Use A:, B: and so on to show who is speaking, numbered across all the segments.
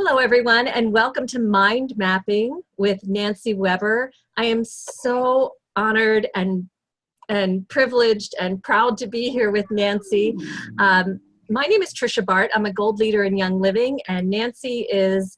A: Hello, everyone, and welcome to Mind Mapping with Nancy Weber. I am so honored and privileged and proud to be here with Nancy. My name is Trisha Bart. I'm a gold leader in Young Living, and Nancy is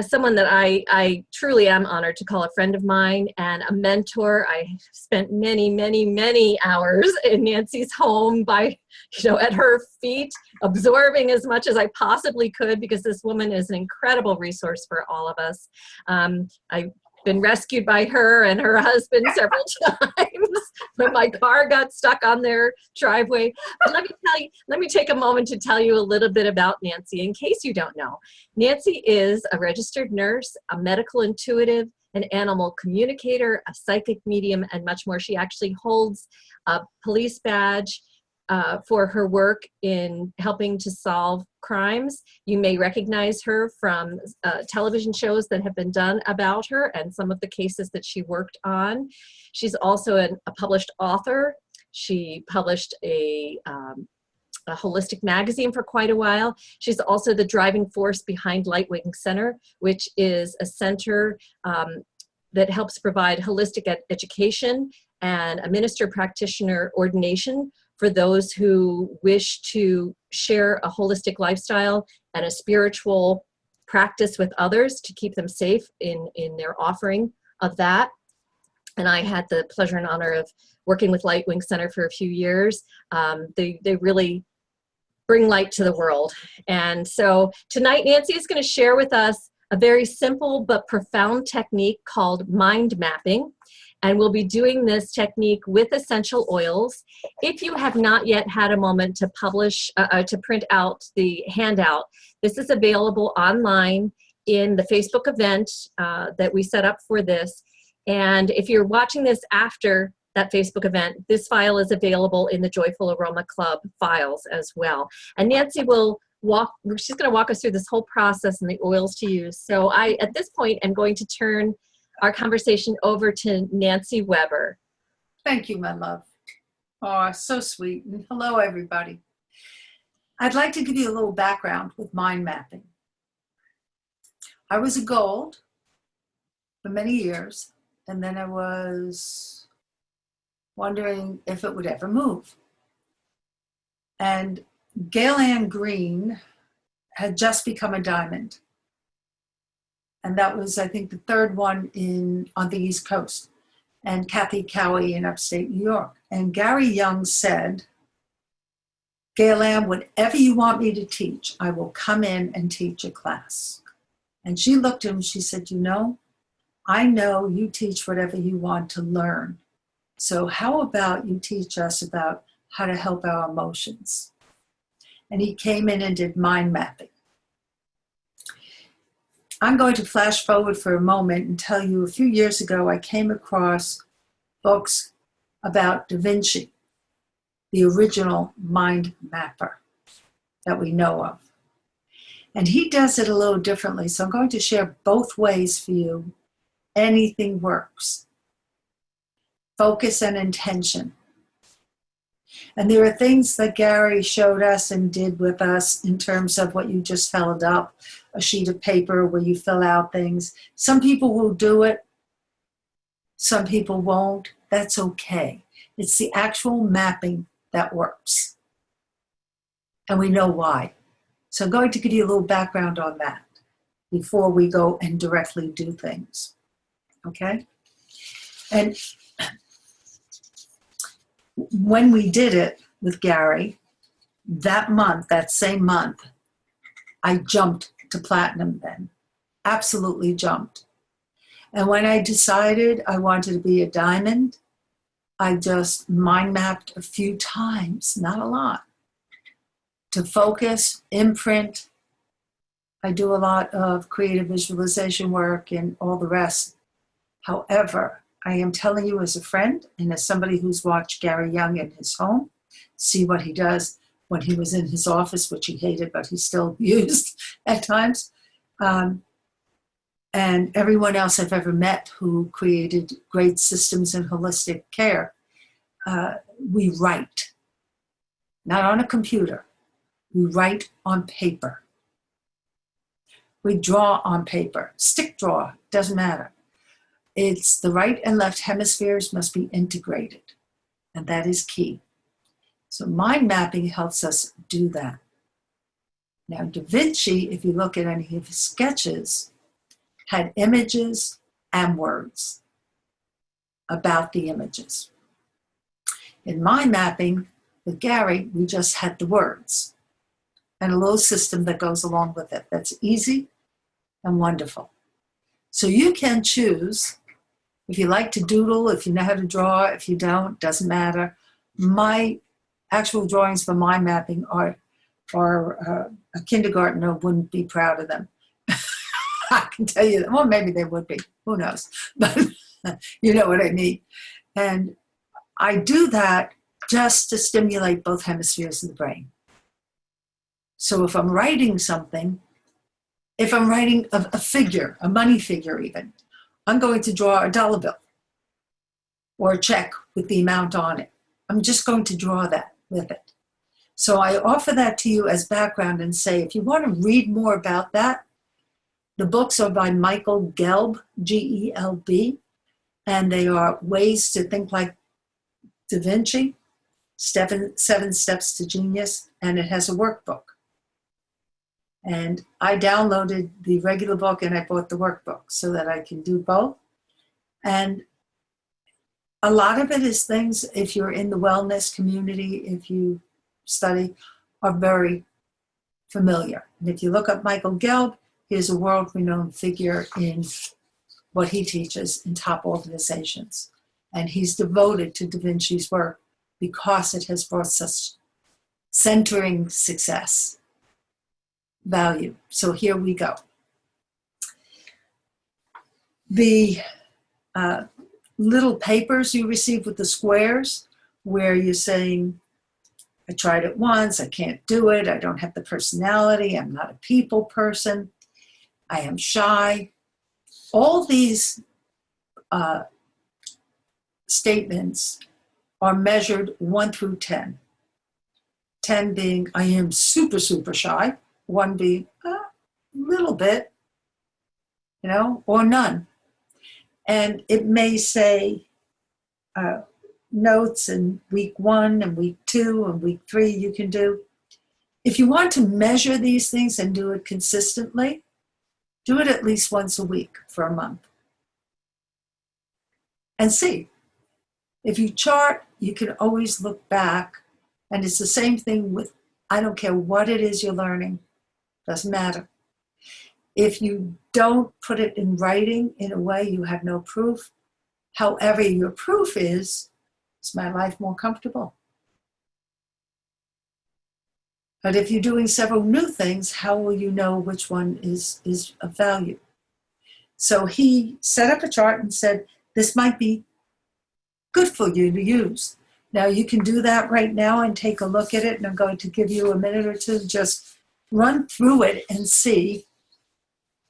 A: someone that I truly am honored to call a friend of mine and a mentor. I spent many hours in Nancy's home at her feet, absorbing as much as I possibly could, because this woman is an incredible resource for all of us. I've been rescued by her and her husband several times when my car got stuck on their driveway. But let me take a moment to tell you a little bit about Nancy, in case you don't know. Nancy is a registered nurse, a medical intuitive, an animal communicator, a psychic medium, and much more. She actually holds a police badge for her work in helping to solve crimes. You may recognize her from television shows that have been done about her and some of the cases that she worked on. She's also a published author. She published a holistic magazine for quite a while. She's also the driving force behind Lightwing Center, which is a center that helps provide holistic education and a minister practitioner ordination for those who wish to share a holistic lifestyle and a spiritual practice with others to keep them safe in their offering of that. And I had the pleasure and honor of working with Lightwing Center for a few years. They really bring light to the world. And so tonight, Nancy is going to share with us a very simple but profound technique called mind mapping. And we'll be doing this technique with essential oils. If you have not yet had a moment to to print out the handout, this is available online in the Facebook event that we set up for this. And if you're watching this after that Facebook event, this file is available in the Joyful Aroma Club files as well. And Nancy will she's going to walk us through this whole process and the oils to use. So at this point, am going to turn our conversation over to Nancy Weber.
B: Thank you, my love. Oh, so sweet. And hello, everybody. I'd like to give you a little background with mind mapping. I was a gold for many years, and then I was wondering if it would ever move. And Gail Ann Green had just become a diamond. And that was, I think, the third one on the East Coast, and Kathy Cowie in upstate New York. And Gary Young said, Gail Ann, whatever you want me to teach, I will come in and teach a class. And she looked at him, she said, I know you teach whatever you want to learn. So how about you teach us about how to help our emotions? And he came in and did mind mapping. I'm going to flash forward for a moment and tell you a few years ago I came across books about Da Vinci, the original mind mapper that we know of. And he does it a little differently, so I'm going to share both ways for you. Anything works. Focus and intention. And there are things that Gary showed us and did with us in terms of what you just held up, a sheet of paper where you fill out things. Some people will do it. Some people won't. That's okay. It's the actual mapping that works. And we know why. So I'm going to give you a little background on that before we go and directly do things. Okay? And when we did it with Gary, that same month, I jumped to platinum then. Absolutely jumped. And when I decided I wanted to be a diamond, I just mind mapped a few times, not a lot, to focus, imprint. I do a lot of creative visualization work and all the rest. However, I am telling you as a friend and as somebody who's watched Gary Young in his home, see what he does when he was in his office, which he hated, but he still used at times. And everyone else I've ever met who created great systems in holistic care, we write, not on a computer. We write on paper. We draw on paper. Stick draw, doesn't matter. It's the right and left hemispheres must be integrated, and that is key. So mind mapping helps us do that. Now, Da Vinci, if you look at any of his sketches, had images and words about the images. In mind mapping with Gary, we just had the words and a little system that goes along with it. That's easy and wonderful. So you can choose, if you like to doodle, if you know how to draw, if you don't, doesn't matter. My actual drawings for mind mapping are a kindergartner wouldn't be proud of them. I can tell you that. Well, maybe they would be. Who knows? But you know what I mean. And I do that just to stimulate both hemispheres of the brain. So if I'm writing something, if I'm writing a figure, a money figure even, I'm going to draw a dollar bill or a check with the amount on it. I'm just going to draw that with it. So I offer that to you as background and say, if you want to read more about that, the books are by Michael Gelb, G-E-L-B, and they are Ways to Think Like Da Vinci, Seven Steps to Genius, and it has a workbook. And I downloaded the regular book and I bought the workbook so that I can do both. And a lot of it is things, if you're in the wellness community, if you study, are very familiar. And if you look up Michael Gelb, he is a world-renowned figure in what he teaches in top organizations. And he's devoted to Da Vinci's work because it has brought such centering success value. So here we go. The little papers you receive with the squares where you're saying, I tried it once, I can't do it, I don't have the personality, I'm not a people person, I am shy. All these statements are measured 1 through 10. 10 being, I am super, super shy. 1 being, a little bit, or none. And it may say notes in week 1 and week 2 and week 3 you can do. If you want to measure these things and do it consistently, do it at least once a week for a month. And see. If you chart, you can always look back. And it's the same thing with, I don't care what it is you're learning, doesn't matter. If you don't put it in writing, in a way, you have no proof. However, your proof is my life more comfortable? But if you're doing several new things, how will you know which one is of value? So he set up a chart and said, this might be good for you to use. Now you can do that right now and take a look at it, and I'm going to give you a minute or two, just run through it and see,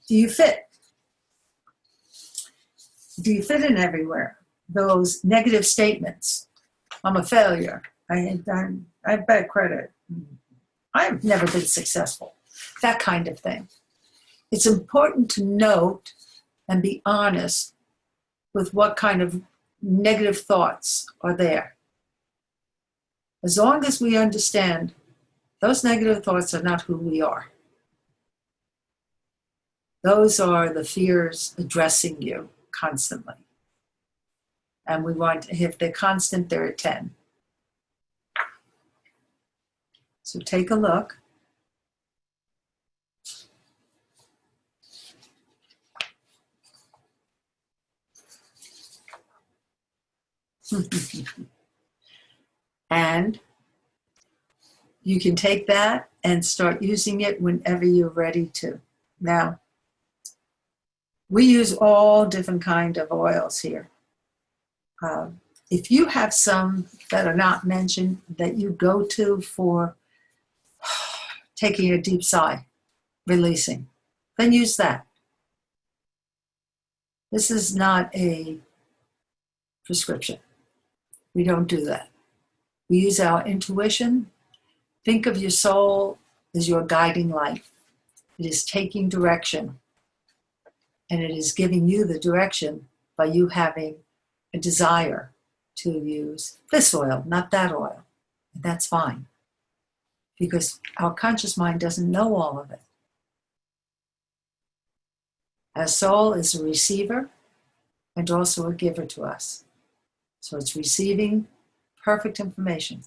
B: do you fit? Do you fit in everywhere? Those negative statements, I'm a failure, I have bad credit, I've never been successful, that kind of thing. It's important to note and be honest with what kind of negative thoughts are there. As long as we understand those negative thoughts are not who we are. Those are the fears addressing you constantly. And we want, if they're constant, they're at 10. So take a look. And you can take that and start using it whenever you're ready to. Now, we use all different kind of oils here. If you have some that are not mentioned that you go to for taking a deep sigh, releasing, then use that. This is not a prescription. We don't do that. We use our intuition. Think of your soul as your guiding light. It is taking direction, and it is giving you the direction by you having a desire to use this oil, not that oil. And that's fine, because our conscious mind doesn't know all of it. Our soul is a receiver and also a giver to us. So it's receiving perfect information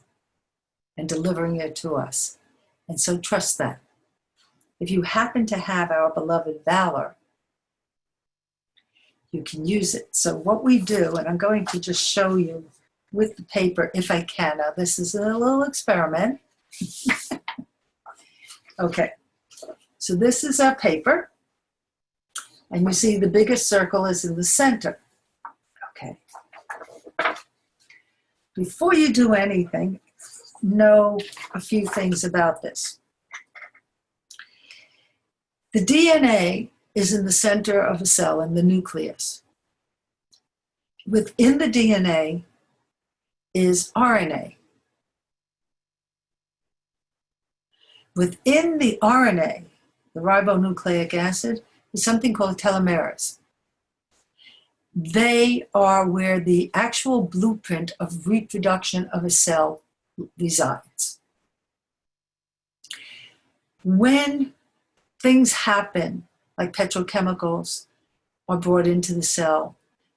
B: and delivering it to us. And so trust that. If you happen to have our beloved Valor, you can use it. So what we do, and I'm going to just show you with the paper if I can. Now this is a little experiment. Okay, so this is our paper. And you see the biggest circle is in the center. Okay. Before you do anything, know a few things about this. The DNA is in the center of a cell, in the nucleus. Within the DNA is RNA. Within the RNA, the ribonucleic acid, is something called telomeres. They are where the actual blueprint of reproduction of a cell resides. When things happen, like petrochemicals are brought into the cell,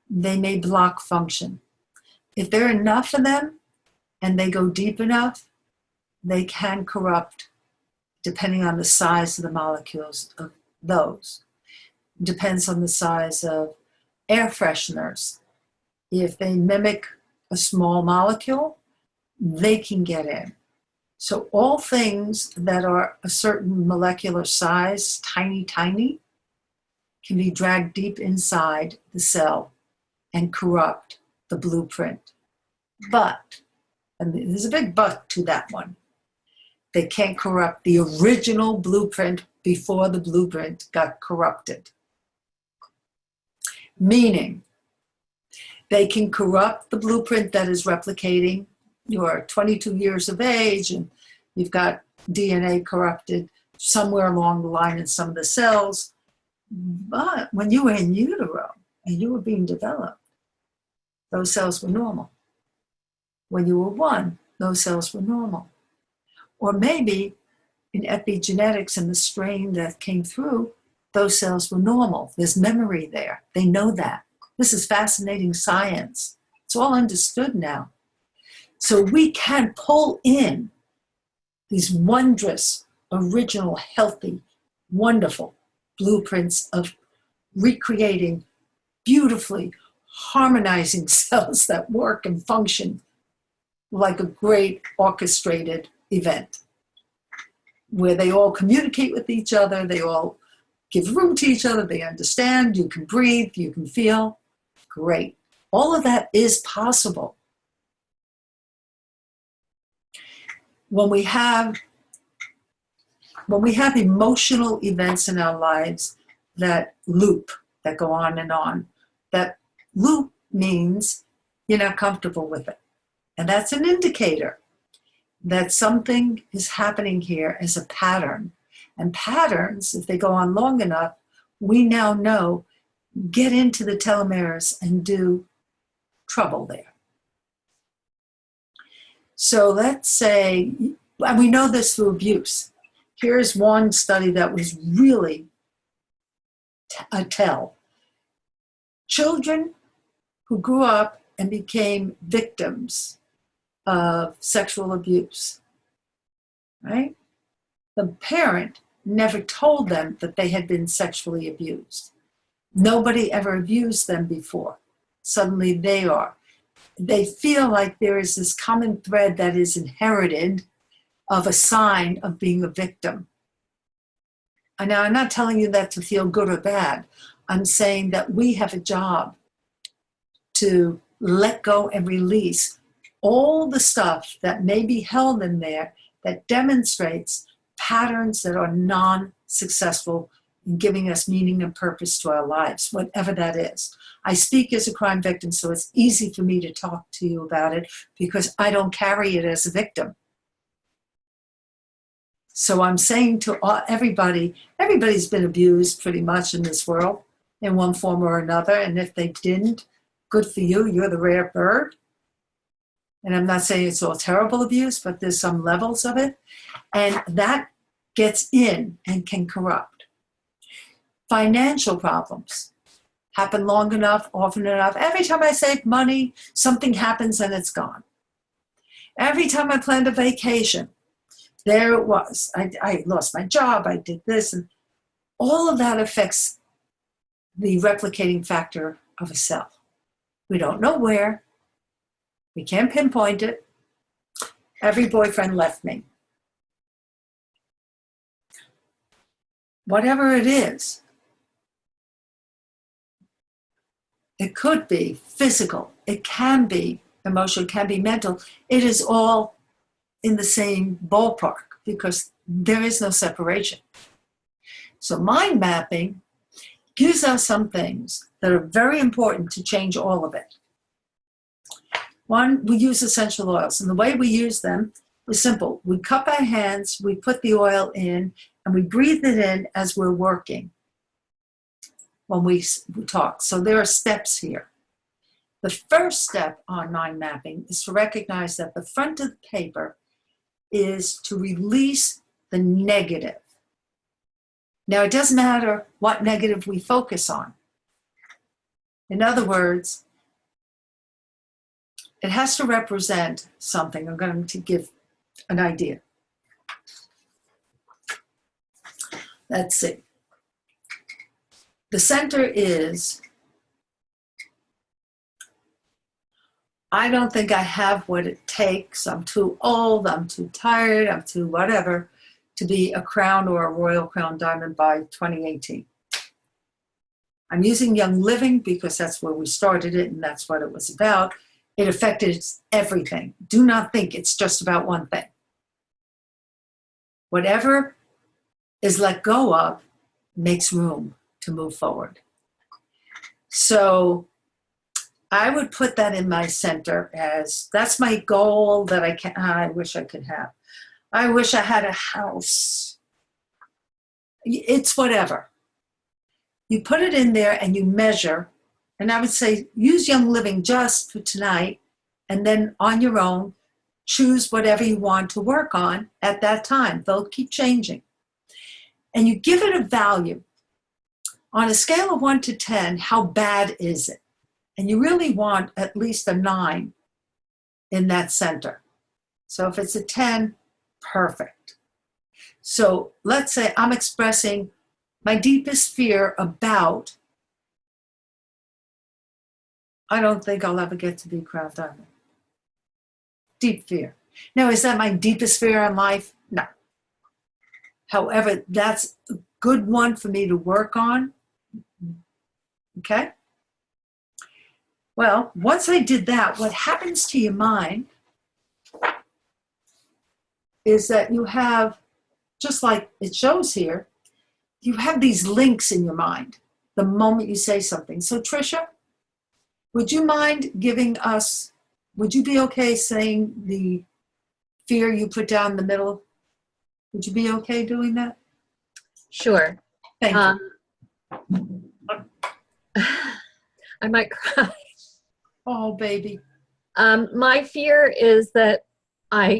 B: they may block function. If there are enough of them and they go deep enough, they can corrupt, depending on the size of the molecules of those. Depends on the size of air fresheners. If they mimic a small molecule, they can get in. So all things that are a certain molecular size, tiny, tiny, can be dragged deep inside the cell and corrupt the blueprint. But, and there's a big but to that one, they can't corrupt the original blueprint before the blueprint got corrupted. Meaning, they can corrupt the blueprint that is replicating. You're 22 years of age and you've got DNA corrupted somewhere along the line in some of the cells. But when you were in utero and you were being developed, those cells were normal. When you were one, those cells were normal. Or maybe in epigenetics and the strain that came through, those cells were normal. There's memory there. They know that. This is fascinating science. It's all understood now. So we can pull in these wondrous, original, healthy, wonderful blueprints of recreating beautifully harmonizing cells that work and function like a great orchestrated event where they all communicate with each other, they all give room to each other, they understand, you can breathe, you can feel. Great. All of that is possible. When we have emotional events in our lives that loop, that go on, that loop means you're not comfortable with it. And that's an indicator that something is happening here as a pattern. And patterns, if they go on long enough, we now know, get into the telomeres and do trouble there. So let's say, and we know this through abuse. Here's one study that was really a tell. Children who grew up and became victims of sexual abuse, right? The parent never told them that they had been sexually abused. Nobody ever abused them before. Suddenly they are. They feel like there is this common thread that is inherited of a sign of being a victim. And now I'm not telling you that to feel good or bad. I'm saying that we have a job to let go and release all the stuff that may be held in there that demonstrates patterns that are non-successful in giving us meaning and purpose to our lives, whatever that is. I speak as a crime victim, so it's easy for me to talk to you about it because I don't carry it as a victim. So I'm saying to everybody's been abused pretty much in this world in one form or another. And if they didn't, good for you. You're the rare bird. And I'm not saying it's all terrible abuse, but there's some levels of it. And that gets in and can corrupt. Financial problems happen long enough, often enough. Every time I save money, something happens and it's gone. Every time I planned a vacation, there it was. I lost my job, I did this, and all of that affects the replicating factor of a cell. We don't know where. We can't pinpoint it. Every boyfriend left me. Whatever it is, it could be physical, it can be emotional, it can be mental. It is all in the same ballpark because there is no separation. So mind mapping gives us some things that are very important to change all of it. One, we use essential oils, and the way we use them is simple. We cup our hands, we put the oil in, and we breathe it in as we're working when we talk. So there are steps here. The first step on mind mapping is to recognize that the front of the paper is to release the negative. Now, it doesn't matter what negative we focus on. In other words, it has to represent something. I'm going to give an idea. Let's see. The center is, I don't think I have what it takes. I'm too old, I'm too tired, I'm too whatever to be a crown or a royal crown diamond by 2018. I'm using Young Living because that's where we started it and that's what it was about. It affected everything. Do not think it's just about one thing. Whatever is let go of makes room to move forward. So I would put that in my center as that's my goal that I wish I could have. I wish I had a house. It's whatever. You put it in there and you measure, and I would say use Young Living just for tonight, and then on your own, choose whatever you want to work on at that time. They'll keep changing. And you give it a value. On a scale of 1 to 10, how bad is it? And you really want at least a 9 in that center. So if it's a 10, perfect. So let's say I'm expressing my deepest fear about, I don't think I'll ever get to be crown diamond. Deep fear. Now, is that my deepest fear in life? No. However, that's a good one for me to work on. Okay? Well, once I did that, what happens to your mind is that you have, just like it shows here, you have these links in your mind the moment you say something. So, Tricia, would you mind giving us, would you be okay saying the fear you put down in the middle? Would you be okay doing that?
A: Sure.
B: Thank you.
A: I might cry.
B: Oh, baby.
A: My fear is that I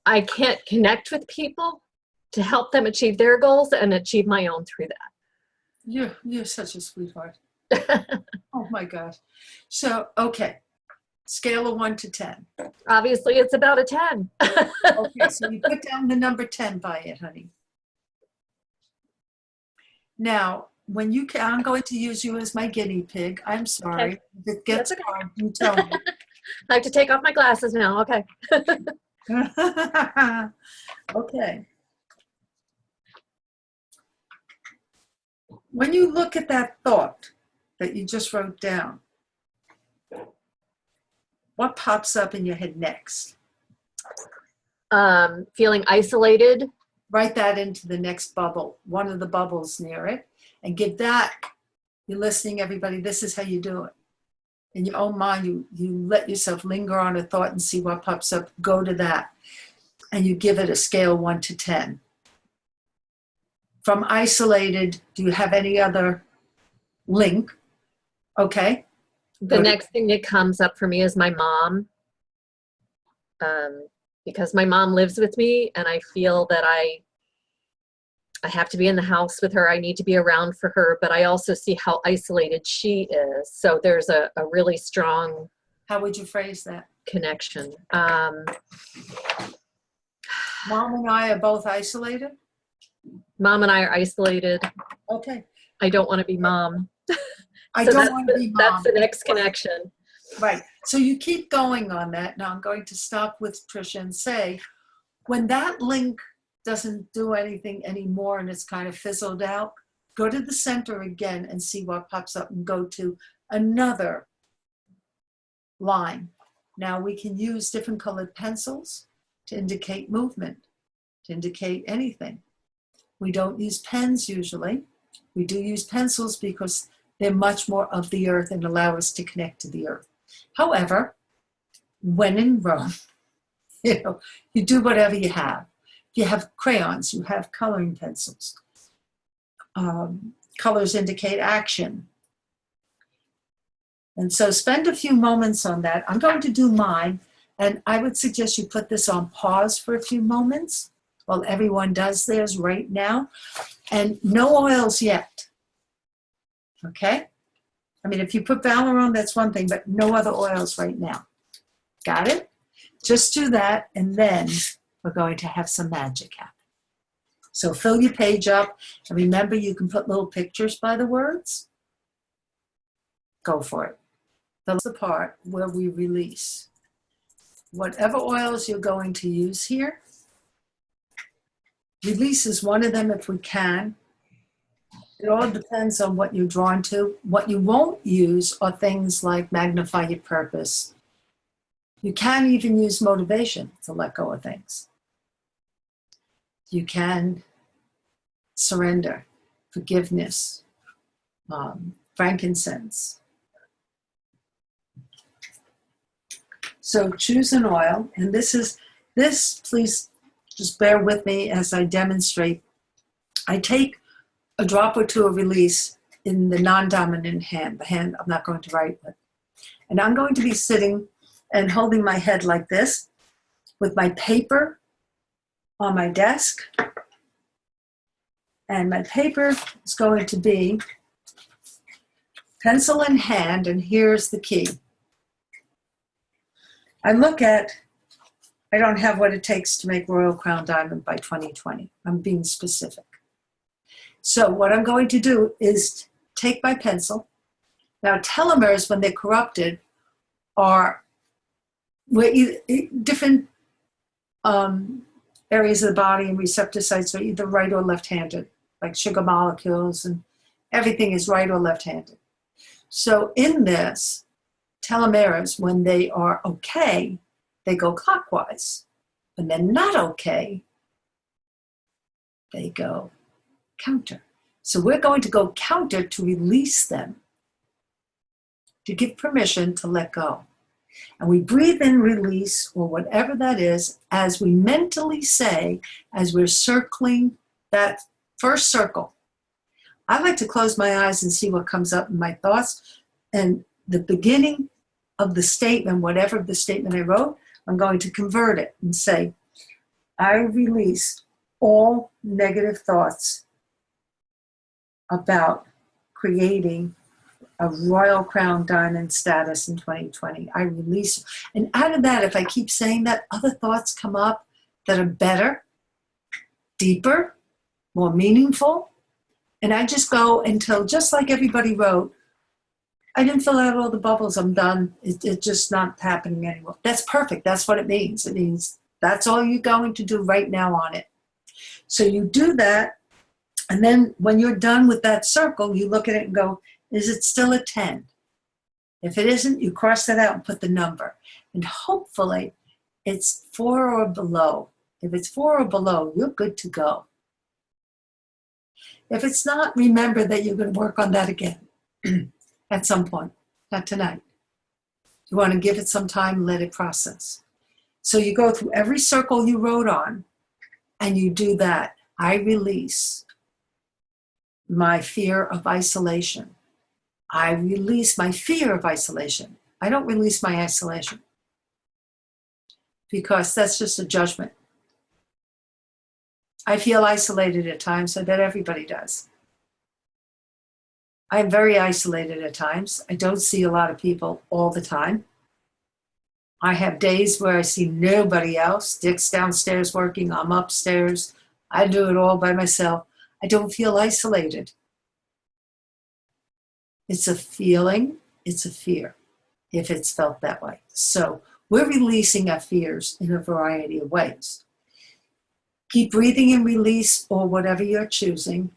A: can't connect with people to help them achieve their goals and achieve my own through
B: You're such a sweetheart.
A: that.
B: Oh my gosh. So, okay. Scale of 1 to 10.
A: Obviously, it's about a 10.
B: Okay, so you put down the number 10 by it, honey. Now, when you can, I'm going to use you as my guinea pig. I'm sorry.
A: Okay.
B: If it gets
A: That's okay.
B: hard, you tell me.
A: I have to take off my glasses now. Okay.
B: Okay. When you look at that thought that you just wrote down, what pops up in your head next?
A: Feeling isolated.
B: Write that into the next bubble, one of the bubbles near it, and give that, you're listening, everybody, this is how you do it. In your own mind, you let yourself linger on a thought and see what pops up. Go to that. and you give it a scale 1 to 10. From isolated, do you have any other link? Okay.
A: The next thing that comes up for me is my mom, because my mom lives with me, and I feel that I have to be in the house with her. I need to be around for her, but I also see how isolated she is. So there's a really strong.
B: How would you phrase that?
A: Connection.
B: Mom and I are both isolated?
A: Mom and I are isolated.
B: Okay.
A: I don't want to be mom.
B: I
A: So
B: don't want to be mom.
A: That's the next connection.
B: Right. So you keep going on that. Now I'm going to stop with Tricia and say, when that link doesn't do anything anymore and it's kind of fizzled out, go to the center again and see what pops up and go to another line. Now we can use different colored pencils to indicate movement, to indicate anything. We don't use pens usually. We do use pencils because they're much more of the earth and allow us to connect to the earth. However, when in Rome, you do whatever you have. If you have crayons, you have coloring pencils. Colors indicate action. And so spend a few moments on that. I'm going to do mine, and I would suggest you put this on pause for a few moments while everyone does theirs right now. And no oils yet. Okay? I mean, if you put Valor on, that's one thing, but no other oils right now. Got it? Just do that, and then we're going to have some magic happen. So fill your page up, and remember you can put little pictures by the words. Go for it. That's the part where we release. Whatever oils you're going to use here, release is one of them if we can. It all depends on what you're drawn to. What you won't use are things like magnify your purpose. You can even use motivation to let go of things. You can surrender, forgiveness, frankincense. So choose an oil, and this, please just bear with me as I demonstrate. I take a drop or two of release in the non-dominant hand, the hand I'm not going to write with. And I'm going to be sitting and holding my head like this with my paper on my desk. And my paper is going to be pencil in hand, and here's the key. I don't have what it takes to make Royal Crown Diamond by 2020. I'm being specific. So what I'm going to do is take my pencil. Now telomeres, when they're corrupted, are different areas of the body and receptor sites are either right or left-handed, like sugar molecules, and everything is right or left-handed. So in this, telomeres, when they are okay, they go clockwise. When they're not okay, they go counter. So we're going to go counter to release them, to give permission to let go. And we breathe in release, or whatever that is, as we mentally say, as we're circling that first circle. I like to close my eyes and see what comes up in my thoughts. And the beginning of the statement, whatever the statement I wrote, I'm going to convert it and say, I release all negative thoughts about creating a Royal Crown Diamond status in 2020. I release. And out of that, if I keep saying that, other thoughts come up that are better, deeper, more meaningful. And I just go until, just like everybody wrote, I didn't fill out all the bubbles, I'm done. It's just not happening anymore. That's perfect. That's what it means. It means that's all you're going to do right now on it. So you do that, and then when you're done with that circle, you look at it and go, is it still a 10? If it isn't, you cross that out and put the number. And hopefully it's 4 or below. If it's 4 or below, you're good to go. If it's not, remember that you're going to work on that again at some point, not tonight. You want to give it some time, let it process. So you go through every circle you wrote on and you do that. I release my fear of isolation. I release my fear of isolation. I don't release my isolation because that's just a judgment. I feel isolated at times. I bet everybody does. I'm very isolated at times. I don't see a lot of people all the time. I have days where I see nobody else. Dick's downstairs working, I'm upstairs. I do it all by myself. I don't feel isolated. It's a feeling, it's a fear, if it's felt that way. So we're releasing our fears in a variety of ways. Keep breathing and release, or whatever you're choosing.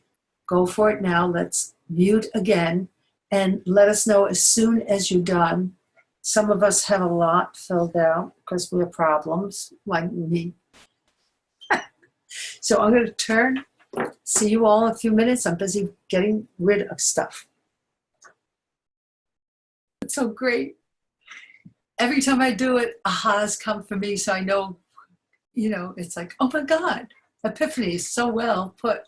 B: Go for it now. Let's mute again and let us know as soon as you're done. Some of us have a lot filled out because we have problems, like me. So I'm going to turn. See you all in a few minutes. I'm busy getting rid of stuff. It's so great. Every time I do it, ahas come for me, so I know, it's like, oh my God, epiphany is so well put.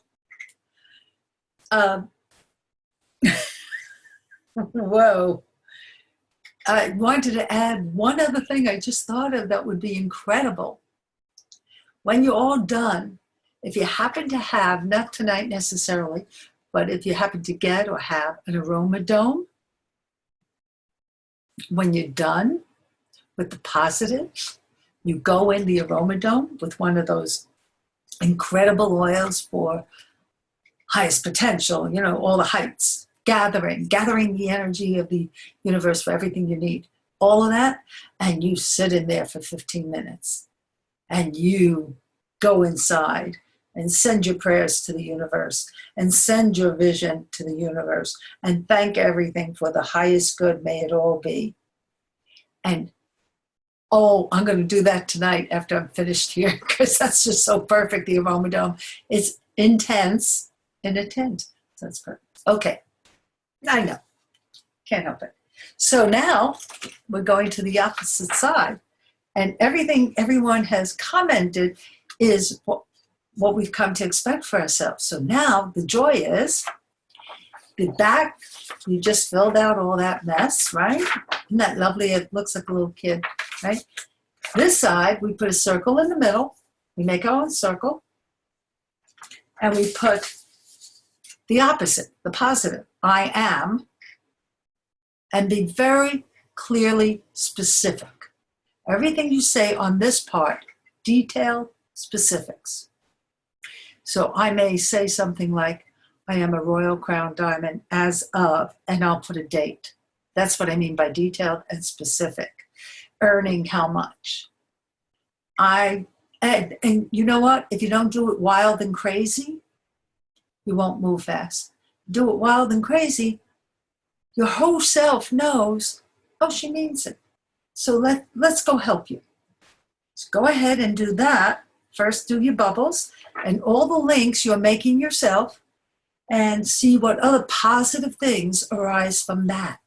B: Whoa. I wanted to add one other thing I just thought of that would be incredible. When you're all done, if you happen to have, not tonight necessarily, but if you happen to get or have an aroma dome, when you're done with the positive, you go in the aroma dome with one of those incredible oils for highest potential, all the heights, gathering the energy of the universe for everything you need, all of that, and you sit in there for 15 minutes and you go inside and send your prayers to the universe and send your vision to the universe and thank everything for the highest good, may it all be. And I'm going to do that tonight after I'm finished here because that's just so perfect, the aroma dome. It's intense in a tent. So that's perfect. Okay. I know. Can't help it. So now we're going to the opposite side. And everything everyone has commented is what we've come to expect for ourselves. So now the joy is the back, you just filled out all that mess, right? Isn't that lovely? It looks like a little kid, right? This side, we put a circle in the middle. We make our own circle. And we put the opposite, the positive, I am, and be very clearly specific. Everything you say on this part, detailed specifics. So I may say something like, I am a Royal Crown Diamond as of, and I'll put a date. That's what I mean by detailed and specific. Earning how much. And you know what? If you don't do it wild and crazy, you won't move fast. Do it wild and crazy, your whole self knows, oh, she means it. So let's go help you. So go ahead and do that. First, do your bubbles and all the links you're making yourself and see what other positive things arise from that.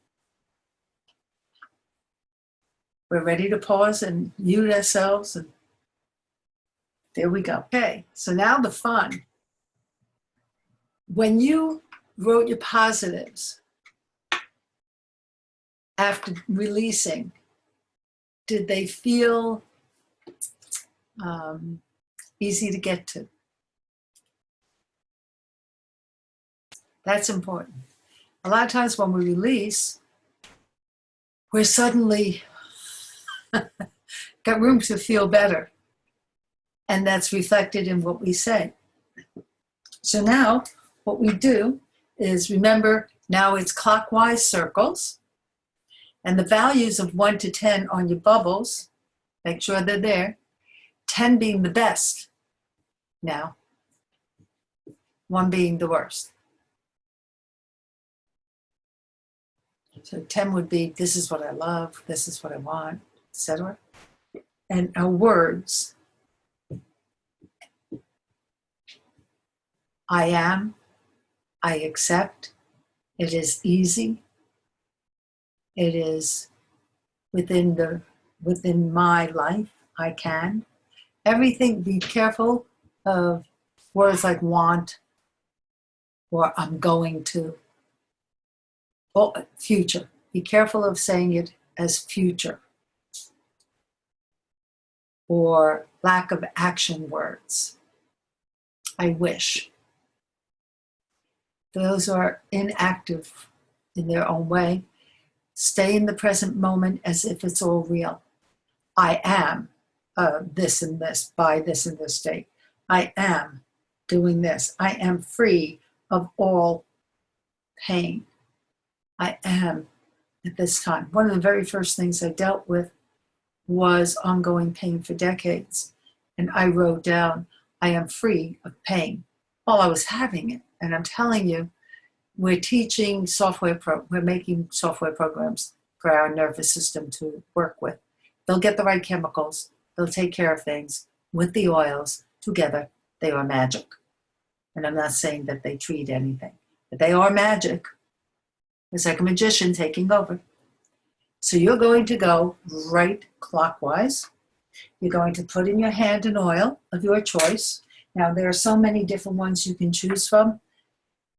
B: We're ready to pause and mute ourselves. And there we go. Okay, so now the fun. When you wrote your positives after releasing, did they feel easy to get to? That's important. A lot of times when we release, we're suddenly got room to feel better. And that's reflected in what we say. So now what we do is, remember, now it's clockwise circles. And the values of 1 to 10 on your bubbles, make sure they're there. 10 being the best now. 1 being the worst. So 10 would be, this is what I love, this is what I want, etc. And our words, I am, I accept, it is easy, it is within my life, I can. Everything, be careful of words like want or I'm going to. Oh, future. Be careful of saying it as future or lack of action words. I wish. Those are inactive in their own way. Stay in the present moment as if it's all real. I am this and this by this and this date. I am doing this. I am free of all pain. I am at this time. One of the very first things I dealt with was ongoing pain for decades. And I wrote down, I am free of pain while I was having it. And I'm telling you, we're teaching software, we're making software programs for our nervous system to work with. They'll get the right chemicals. They'll take care of things with the oils. Together, they are magic. And I'm not saying that they treat anything, but they are magic. It's like a magician taking over. So you're going to go right clockwise. You're going to put in your hand an oil of your choice. Now, there are so many different ones you can choose from.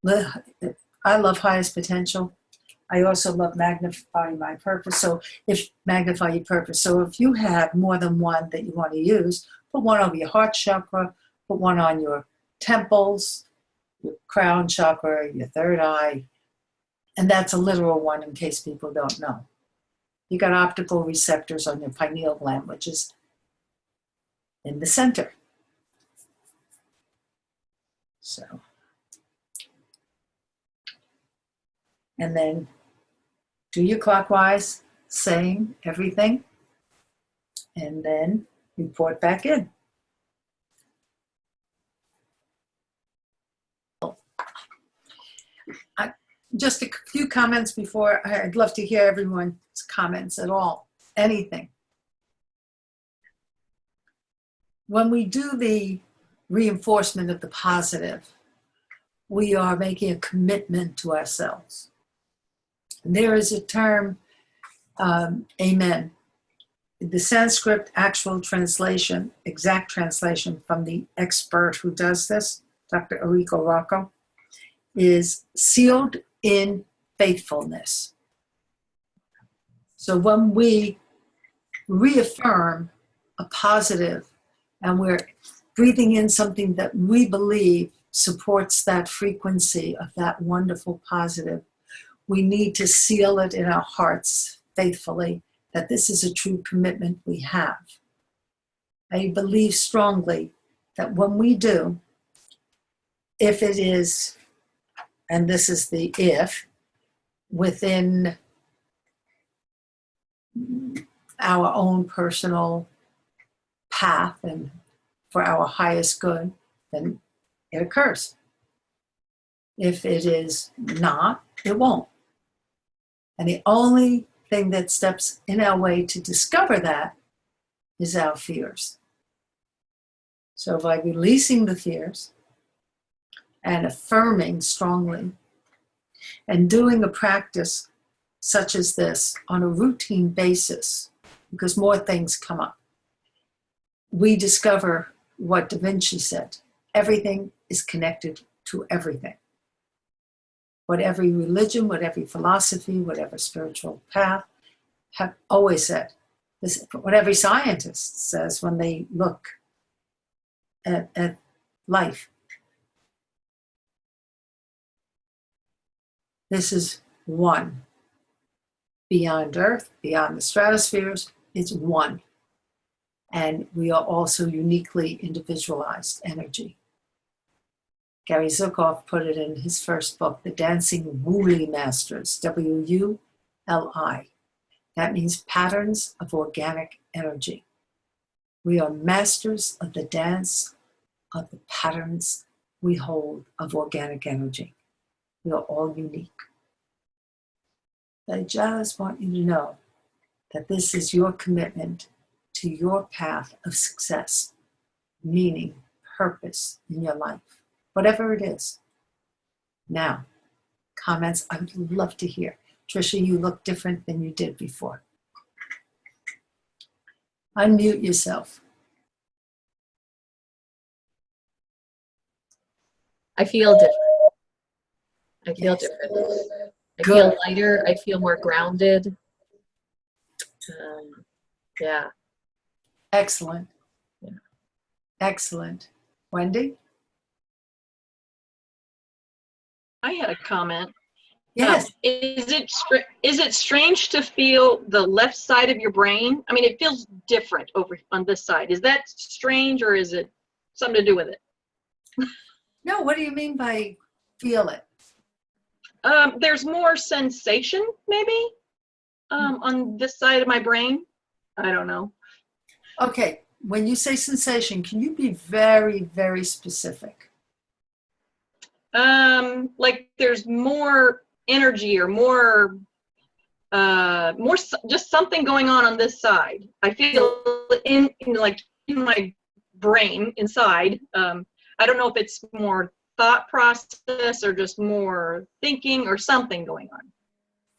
B: I love highest potential. I also love magnifying my purpose. So magnify your purpose. So if you have more than one that you want to use, put one over your heart chakra, put one on your temples, your crown chakra, your third eye. And that's a literal one in case people don't know. You got optical receptors on your pineal gland, which is in the center. So, and then do your clockwise, saying everything, and then report back in. Just a few comments before. I'd love to hear everyone's comments at all, anything. When we do the reinforcement of the positive, we are making a commitment to ourselves. There is a term, amen. The Sanskrit actual translation, exact translation from the expert who does this, Dr. Eriko Rocco, is sealed in faithfulness. So when we reaffirm a positive and we're breathing in something that we believe supports that frequency of that wonderful positive, we need to seal it in our hearts faithfully that this is a true commitment we have. I believe strongly that when we do, if it is, and this is the if, within our own personal path and for our highest good, then it occurs. If it is not, it won't. And the only thing that steps in our way to discover that is our fears. So by releasing the fears and affirming strongly and doing a practice such as this on a routine basis, because more things come up, we discover what Da Vinci said. Everything is connected to everything. What every religion, what every philosophy, whatever spiritual path have always said. This, what every scientist says when they look at life. This is one. Beyond Earth, beyond the stratospheres, it's one. And we are also uniquely individualized energy. Gary Zukav put it in his first book, The Dancing Wuli Masters, W-U-L-I. That means patterns of organic energy. We are masters of the dance of the patterns we hold of organic energy. We are all unique. I just want you to know that this is your commitment to your path of success, meaning, purpose in your life, whatever it is. Now, comments I would love to hear. Trisha, you look different than you did before. Unmute yourself.
A: I feel different. I feel
B: Yes.
A: different. I
B: Good.
A: feel lighter. I feel more grounded. Yeah.
B: Excellent.
A: Yeah.
B: Excellent. Wendy?
C: I had a comment.
B: Yes.
C: Is it strange to feel the left side of your brain? I mean, it feels different over on this side. Is that strange, or is it something to do with it?
B: No, what do you mean by feel it?
C: There's more sensation, maybe, on this side of my brain. I don't know.
B: Okay, when you say sensation, can you be very, very specific?
C: Like there's more energy or more just something going on this side. I feel in my brain inside. I don't know if it's more thought process or just more thinking or something going on.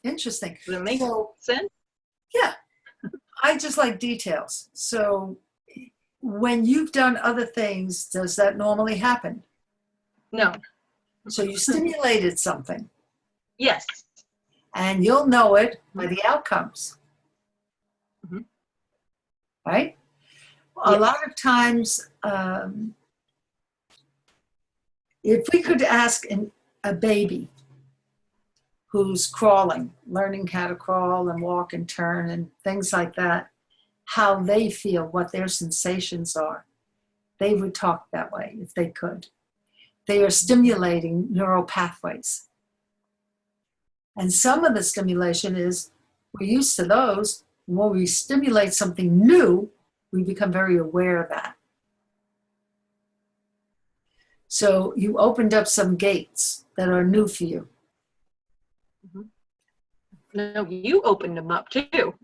B: Interesting.
C: Does it make
B: So,
C: sense?
B: yeah, I just like details. So when you've done other things, does that normally happen?
C: No.
B: So you stimulated something,
C: Yes.
B: and you'll know it by the outcomes.
C: Mhm.
B: Right? A
A: Yes.
B: lot of times, if we could ask a baby who's crawling, learning how to crawl and walk and turn and things like that, how they feel, what their sensations are, they would talk that way if they could. They are stimulating neural pathways. And some of the stimulation is, we're used to those. When we stimulate something new, we become very aware of that. So you opened up some gates that are new for you.
C: No, you opened them up too.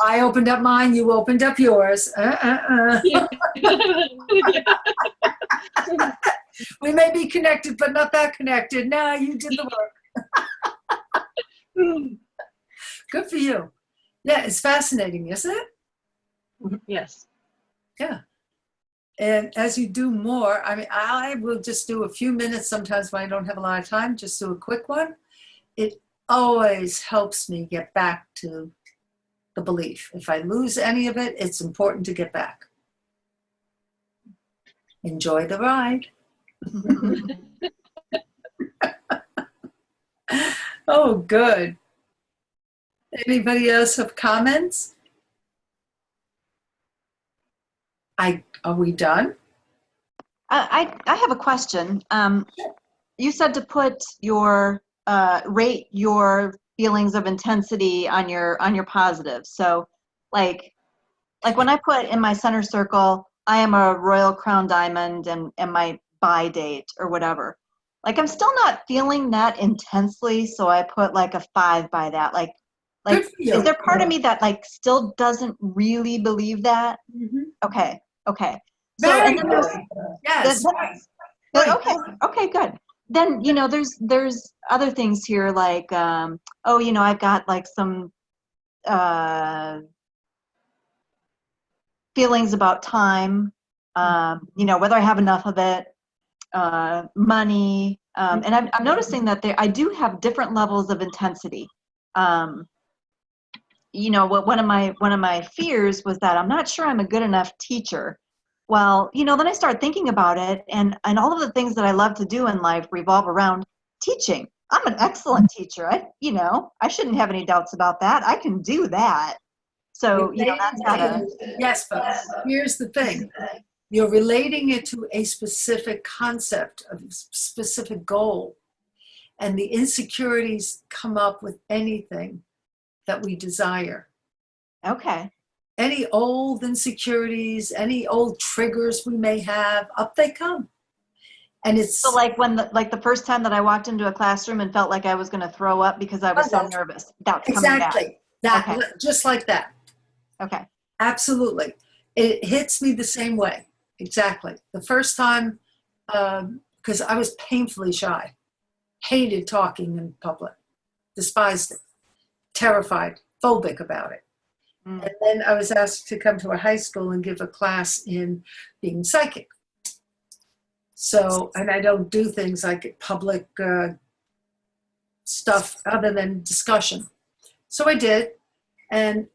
B: I opened up mine, you opened up yours.
C: Yeah.
B: We may be connected, but not that connected. No, you did the work. Good for you. Yeah, it's fascinating, isn't it?
C: Yes.
B: Yeah. And as you do more, I mean, I will just do a few minutes sometimes when I don't have a lot of time, just do a quick one. It always helps me get back to the belief. If I lose any of it, it's important to get back. Enjoy the ride. Oh, good. Anybody else have comments? Are we done?
D: I have a question. You said to put your rate your feelings of intensity on your positives. So, like when I put in my center circle, I am a Royal Crown Diamond and my buy date or whatever. Like I'm still not feeling that intensely, so I put like a 5 by that. Like
B: Good for you.
D: is there part of me that like still doesn't really believe that?
B: Mhm.
D: Okay. So
B: Very
D: and then there's
B: good. Yes.
D: Okay, good. Then, there's other things here like, I've got like some feelings about time, whether I have enough of it, money. And I'm noticing that I do have different levels of intensity. One of my fears was that I'm not sure I'm a good enough teacher. Well, then I start thinking about it, and all of the things that I love to do in life revolve around teaching. I'm an excellent teacher. I shouldn't have any doubts about that. I can do that. So, that's gotta.
B: Yes, but here's the thing. You're relating it to a specific concept, a specific goal. And the insecurities come up with anything that we desire.
D: Okay.
B: Any old insecurities, any old triggers we may have, up they come. And it's
D: So like the first time that I walked into a classroom and felt like I was going to throw up because I was so nervous. That's coming back.
B: exactly that, just like that.
D: Okay.
B: Absolutely. It hits me the same way. Exactly. The first time, because I was painfully shy, hated talking in public, despised it, terrified, phobic about it.
D: Mm.
B: And then I was asked to come to a high school and give a class in being psychic. So, and I don't do things like public stuff other than discussion. So I did, and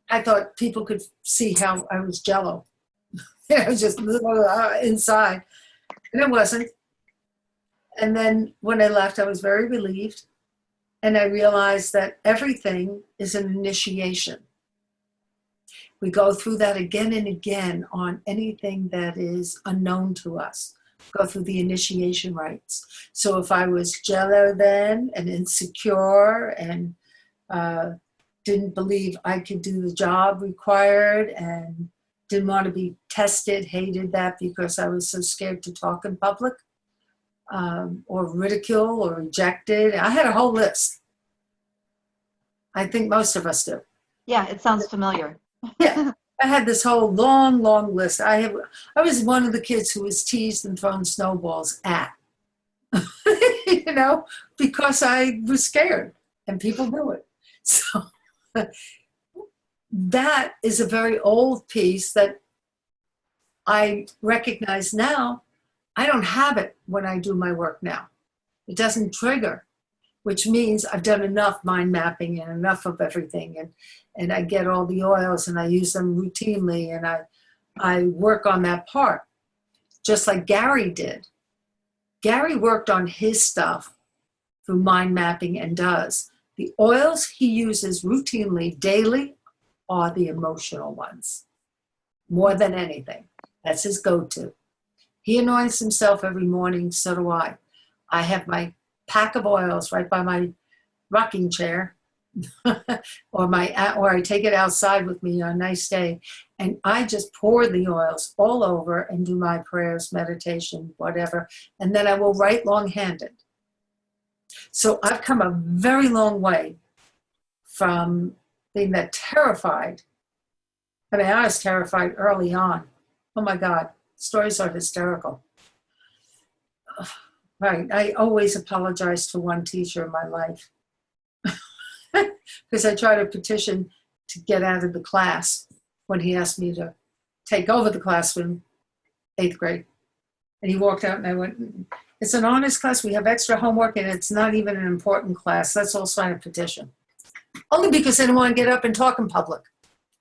B: I thought people could see how I was jello. I was just inside, and it wasn't. And then when I left, I was very relieved, and I realized that everything is an initiation. We go through that again and again on anything that is unknown to us. Go through the initiation rites. So if I was jello then and insecure and didn't believe I could do the job required and didn't want to be tested, hated that because I was so scared to talk in public, or ridicule or rejected. I had a whole list. I think most of us do.
D: Yeah, it sounds familiar.
B: Yeah, I had this whole long, long list. I was one of the kids who was teased and thrown snowballs at, you know, because I was scared, and people do it. So that is a very old piece that I recognize now. I don't have it when I do my work now. It doesn't trigger, which means I've done enough mind mapping and enough of everything. And I get all the oils and I use them routinely, and I work on that part, just like Gary did. Gary worked on his stuff through mind mapping and does. The oils he uses routinely daily are the emotional ones, more than anything. That's his go-to. He anoints himself every morning, so do I. I have my pack of oils right by my rocking chair, or I take it outside with me on a nice day, and I just pour the oils all over and do my prayers, meditation, whatever, and then I will write long-handed. So I've come a very long way from being that terrified. I mean, I was terrified early on. Oh my God, stories are hysterical. Right, I always apologize to one teacher in my life because I tried to petition to get out of the class when he asked me to take over the classroom, 8th grade. And he walked out and I went, it's an honors class, we have extra homework, and it's not even an important class. Let's all sign a petition. Only because I didn't want to get up and talk in public.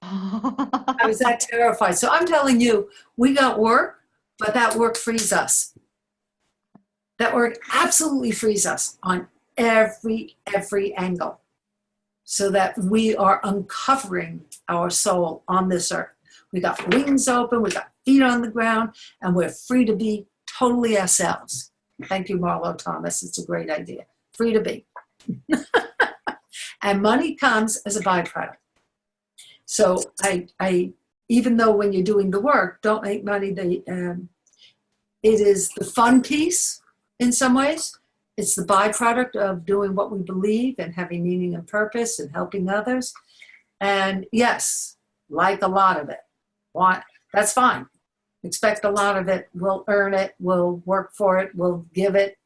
B: I was that terrified. So I'm telling you, we got work, but that work frees us. That work absolutely frees us on every angle, so that we are uncovering our soul on this earth. We got wings open, we got feet on the ground, and we're free to be totally ourselves. Thank you, Marlo Thomas. It's a great idea. Free to be. And money comes as a byproduct. So I even though when you're doing the work, don't make money. It is the fun piece in some ways. It's the byproduct of doing what we believe and having meaning and purpose and helping others. And yes, like a lot of it. That's fine. Expect a lot of it. We'll earn it. We'll work for it. We'll give it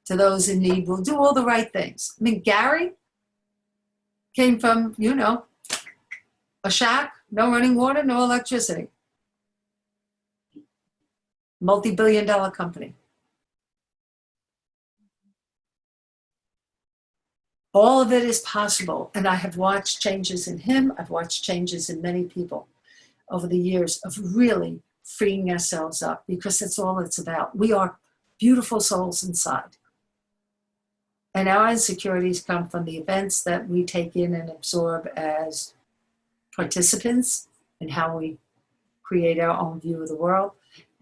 B: to those in need. We'll do all the right things. I mean, Gary came from, a shack, no running water, no electricity. Multi-billion-dollar company. All of it is possible. And I have watched changes in him. I've watched changes in many people over the years of really freeing ourselves up, because that's all it's about. We are beautiful souls inside. And our insecurities come from the events that we take in and absorb as participants in how we create our own view of the world.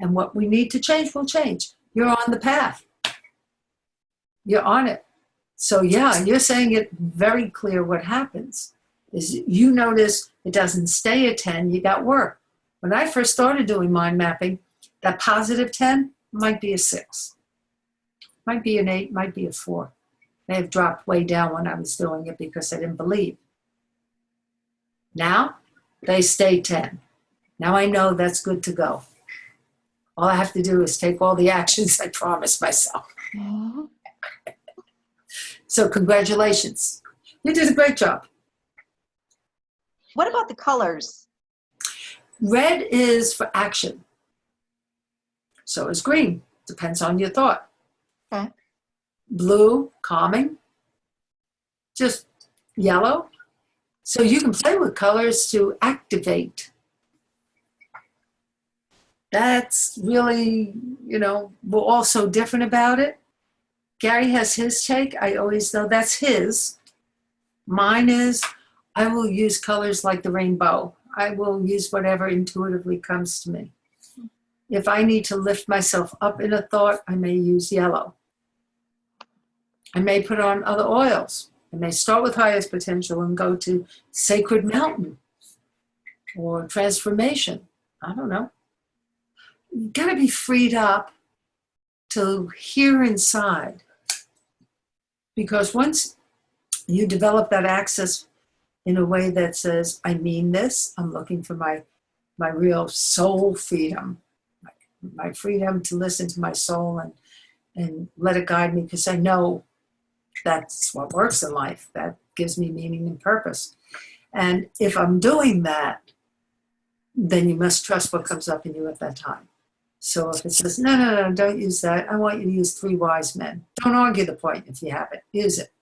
B: And what we need to change will change. You're on the path. You're on it. So yeah, you're saying it very clear. What happens is you notice it doesn't stay a 10, you got work. When I first started doing mind mapping, that positive 10 might be a 6. Might be an 8, might be a 4. May have dropped way down when I was doing it because I didn't believe. Now, they stay 10. Now I know that's good to go. All I have to do is take all the actions I promised myself. So congratulations. You did a great job.
D: What about the colors?
B: Red is for action. So is green. Depends on your thought.
D: Okay.
B: Blue, calming. Just yellow. So you can play with colors to activate. That's really, we're all so different about it. Gary has his take. I always know that's his. Mine is, I will use colors like the rainbow. I will use whatever intuitively comes to me. If I need to lift myself up in a thought, I may use yellow. I may put on other oils. I may start with highest potential and go to sacred mountain or transformation. I don't know. You've got to be freed up to hear inside. Because once you develop that access in a way that says, I mean this, I'm looking for my real soul freedom, my freedom to listen to my soul and let it guide me, because I know that's what works in life. That gives me meaning and purpose. And if I'm doing that, then you must trust what comes up in you at that time. So if it says, no, don't use that. I want you to use 3 wise men. Don't argue the point if you have it. Use it.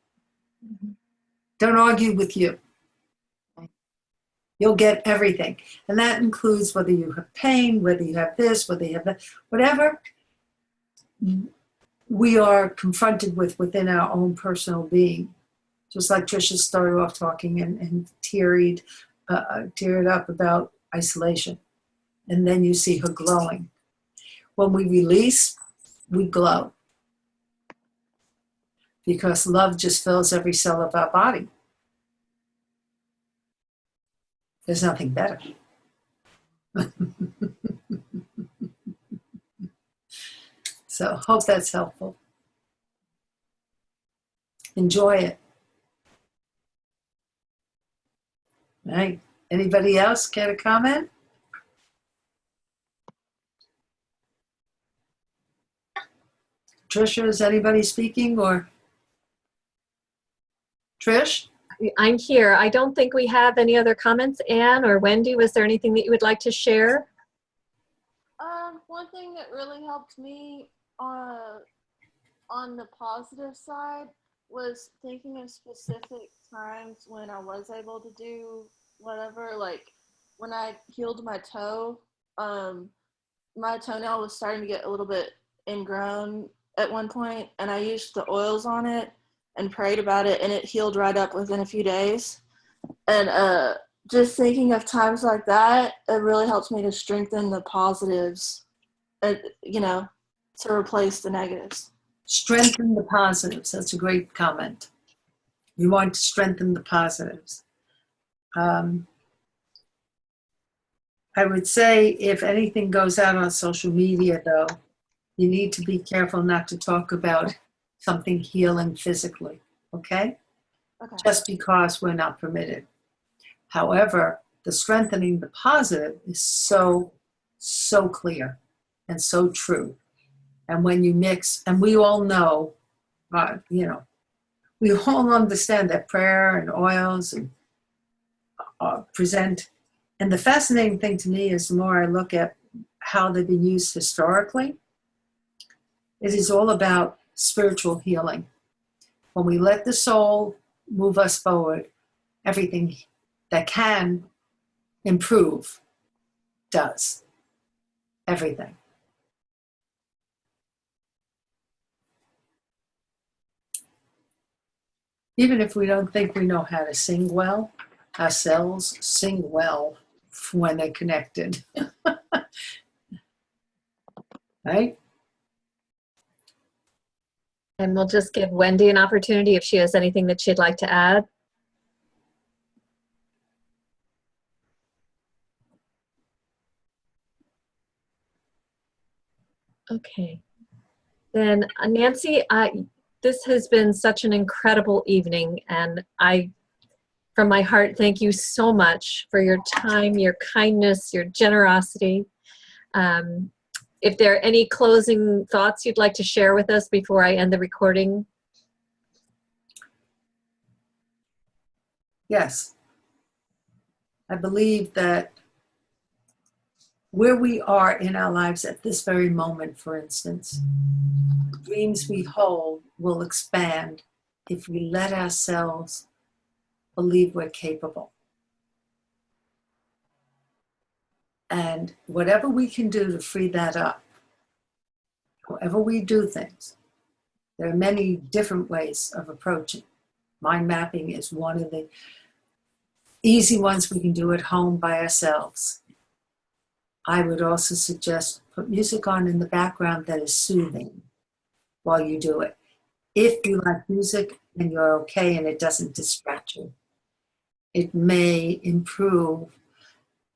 A: Mhm.
B: Don't argue with you. You'll get everything. And that includes whether you have pain, whether you have this, whether you have that, whatever we are confronted with within our own personal being. Just like Tricia started off talking and teared up about isolation. And then you see her glowing. When we release, we glow. Because love just fills every cell of our body. There's nothing better. So hope that's helpful. Enjoy it. All right. Anybody else care to comment? Trisha, is anybody speaking or? Trish?
A: I'm here. I don't think we have any other comments. Anne or Wendy, was there anything that you would like to share?
E: One thing that really helped me on the positive side was thinking of specific times when I was able to do whatever. Like when I healed my toe, my toenail was starting to get a little bit ingrown at one point, and I used the oils on it and prayed about it, and it healed right up within a few days. And just thinking of times like that, it really helps me to strengthen the positives, to replace the negatives.
B: Strengthen the positives. That's a great comment. You want to strengthen the positives. I would say if anything goes out on social media, though, you need to be careful not to talk about something healing physically, okay?
E: Okay.
B: Just because we're not permitted. However, the strengthening the positive is so clear and so true. And when you mix, and we all know, we all understand that prayer and oils and present. And the fascinating thing to me is the more I look at how they've been used historically, it is all about spiritual healing. When we let the soul move us forward, everything that can improve does. Everything. Even if we don't think we know how to sing well, our cells sing well when they're connected. Right?
A: And we'll just give Wendy an opportunity if she has anything that she'd like to add. Okay. Then Nancy, this has been such an incredible evening, and from my heart, thank you so much for your time, your kindness, your generosity. If there are any closing thoughts you'd like to share with us before I end the recording.
B: Yes. I believe that where we are in our lives at this very moment, for instance, the dreams we hold will expand if we let ourselves believe we're capable. And whatever we can do to free that up, however we do things, there are many different ways of approaching. Mind mapping is one of the easy ones we can do at home by ourselves. I would also suggest put music on in the background that is soothing while you do it. If you like music and you're okay and it doesn't distract you, it may improve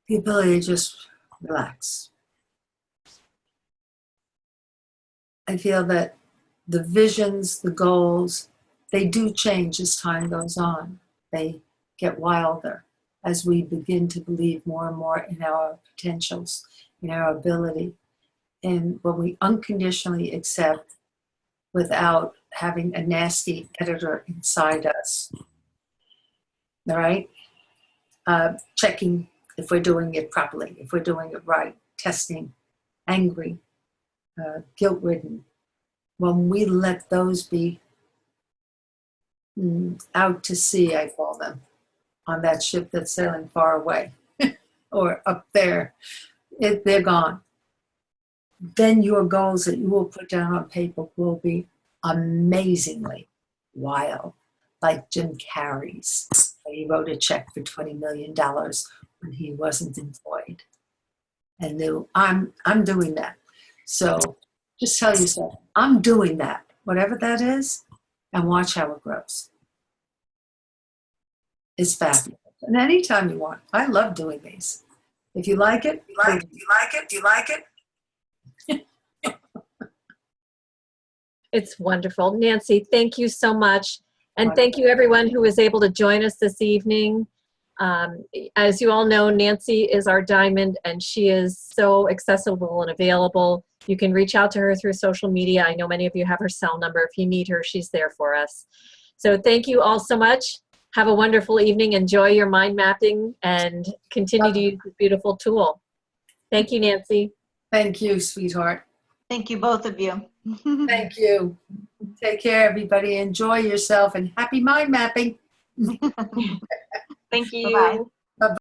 B: the ability to just relax. I feel that the visions, the goals, they do change as time goes on. They get wilder as we begin to believe more and more in our potentials, in our ability, and when we unconditionally accept without having a nasty editor inside us. All right? Checking if we're doing it properly, if we're doing it right, testing, angry, guilt-ridden. When we let those be out to sea, I call them, on that ship that's sailing far away or up there, they're gone. Then your goals that you will put down on paper will be amazingly wild, like Jim Carrey's. He wrote a check for $20 million when he wasn't employed and knew, I'm doing that. So just tell yourself, I'm doing that, whatever that is, and watch how it grows. It's fabulous. And anytime you want. I love doing these. If you like it, you like it.
A: It's wonderful. Nancy, thank you so much. And thank you everyone who was able to join us this evening. As you all know, Nancy is our diamond and she is so accessible and available. You can reach out to her through social media. I know many of you have her cell number. If you need her, she's there for us. So thank you all so much. Have a wonderful evening. Enjoy your mind mapping and continue to use this beautiful tool. Thank you, Nancy.
B: Thank you, sweetheart.
D: Thank you, both of you.
B: Thank you. Take care, everybody. Enjoy yourself and happy mind mapping.
C: Thank you.
D: Bye-bye.